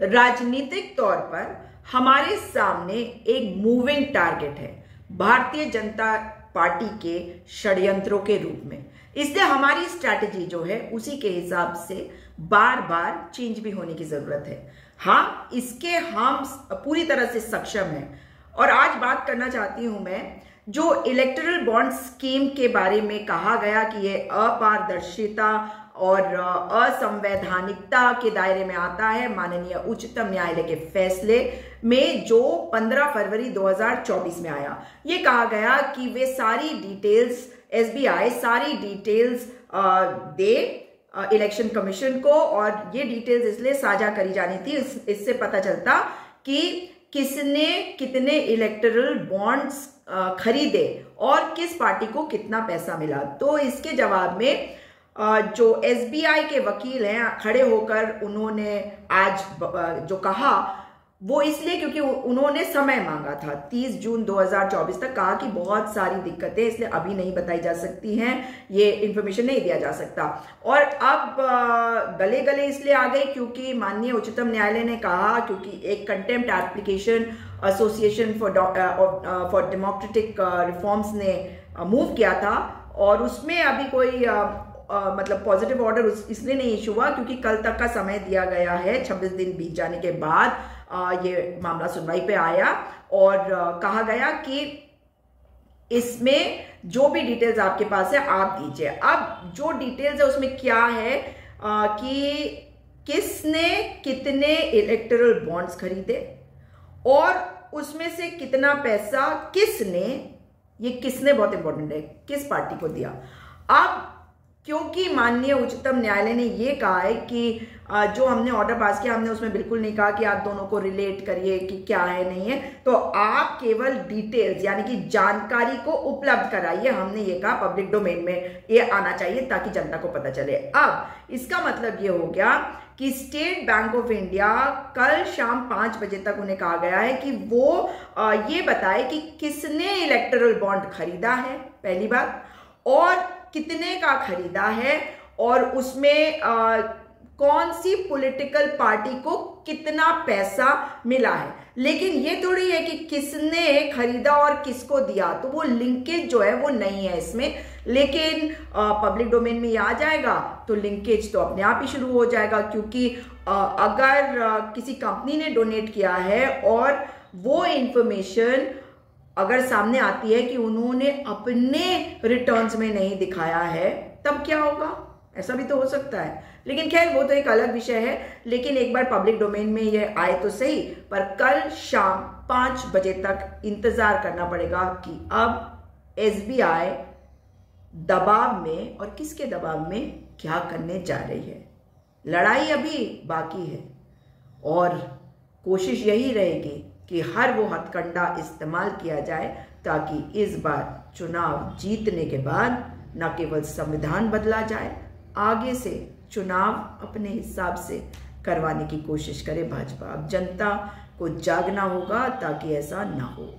राजनीतिक तौर पर हमारे सामने एक मूविंग टारगेट है भारतीय जनता पार्टी के षड्यंत्रों के रूप में। इसलिए हमारी स्ट्रैटेजी जो है उसी के हिसाब से बार बार चेंज भी होने की जरूरत है। हाँ, इसके हम पूरी तरह से सक्षम हैं। और आज बात करना चाहती हूं मैं जो इलेक्टोरल बॉन्ड स्कीम के बारे में कहा गया कि यह अपारदर्शिता और असंवैधानिकता के दायरे में आता है। माननीय उच्चतम न्यायालय के फैसले में जो 15 फरवरी 2024 में आया, ये कहा गया कि वे सारी डिटेल्स एसबीआई सारी डिटेल्स दे इलेक्शन कमीशन को, और ये डिटेल्स इसलिए साझा करी जानी थी इससे पता चलता कि किसने कितने इलेक्टोरल बॉन्ड्स खरीदे और किस पार्टी को कितना पैसा मिला। तो इसके जवाब में जो एसबीआई के वकील हैं खड़े होकर उन्होंने आज जो कहा वो इसलिए क्योंकि उन्होंने समय मांगा था 30 जून 2024 तक। कहा कि बहुत सारी दिक्कतें इसलिए अभी नहीं बताई जा सकती हैं, ये इंफॉर्मेशन नहीं दिया जा सकता। और अब गले गले इसलिए आ गई क्योंकि माननीय उच्चतम न्यायालय ने कहा, क्योंकि एक contempt application association for democratic reforms ने मूव किया था और उसमें अभी कोई मतलब पॉजिटिव ऑर्डर इसलिए नहीं इशू हुआ क्योंकि कल तक का समय दिया गया है। 26 दिन बीत जाने के बाद ये मामला सुनवाई पे आया और कहा गया कि इसमें जो भी डिटेल्स आपके पास है आप दीजिए। अब जो डिटेल्स है उसमें क्या है कि किसने कितने इलेक्टोरल बॉन्ड्स खरीदे और उसमें से कितना पैसा किसने, ये किसने बहुत इंपॉर्टेंट है, किस पार्टी को दिया। अब क्योंकि माननीय उच्चतम न्यायालय ने ये कहा है कि जो हमने ऑर्डर पास किया हमने उसमें बिल्कुल नहीं कहा कि आप दोनों को रिलेट करिए कि क्या है नहीं है, तो आप केवल डिटेल्स यानी कि जानकारी को उपलब्ध कराइए। हमने ये कहा पब्लिक डोमेन में ये आना चाहिए ताकि जनता को पता चले। अब इसका मतलब ये हो गया कि स्टेट बैंक ऑफ इंडिया कल शाम 5 बजे तक उन्हें कहा गया है कि वो ये बताए कि किसने इलेक्टोरल बॉन्ड खरीदा है, पहली बात, और कितने का खरीदा है और उसमें कौन सी पॉलिटिकल पार्टी को कितना पैसा मिला है। लेकिन ये थोड़ी है कि किसने खरीदा और किसको दिया, तो वो लिंकेज जो है वो नहीं है इसमें। लेकिन पब्लिक डोमेन में ये आ जाएगा तो लिंकेज तो अपने आप ही शुरू हो जाएगा, क्योंकि अगर किसी कंपनी ने डोनेट किया है और वो इंफॉर्मेशन अगर सामने आती है कि उन्होंने अपने रिटर्न्स में नहीं दिखाया है, तब क्या होगा? ऐसा भी तो हो सकता है। लेकिन खैर वो तो एक अलग विषय है। लेकिन एक बार पब्लिक डोमेन में ये आए तो सही, पर कल शाम 5 बजे तक इंतजार करना पड़ेगा कि अब एसबीआई दबाव में और किसके दबाव में क्या करने जा रही है। लड़ाई अभी बाकी है और कोशिश यही रहेगी कि हर वो हथकंडा इस्तेमाल किया जाए ताकि इस बार चुनाव जीतने के बाद न केवल संविधान बदला जाए, आगे से चुनाव अपने हिसाब से करवाने की कोशिश करे भाजपा। अब जनता को जागना होगा ताकि ऐसा ना हो।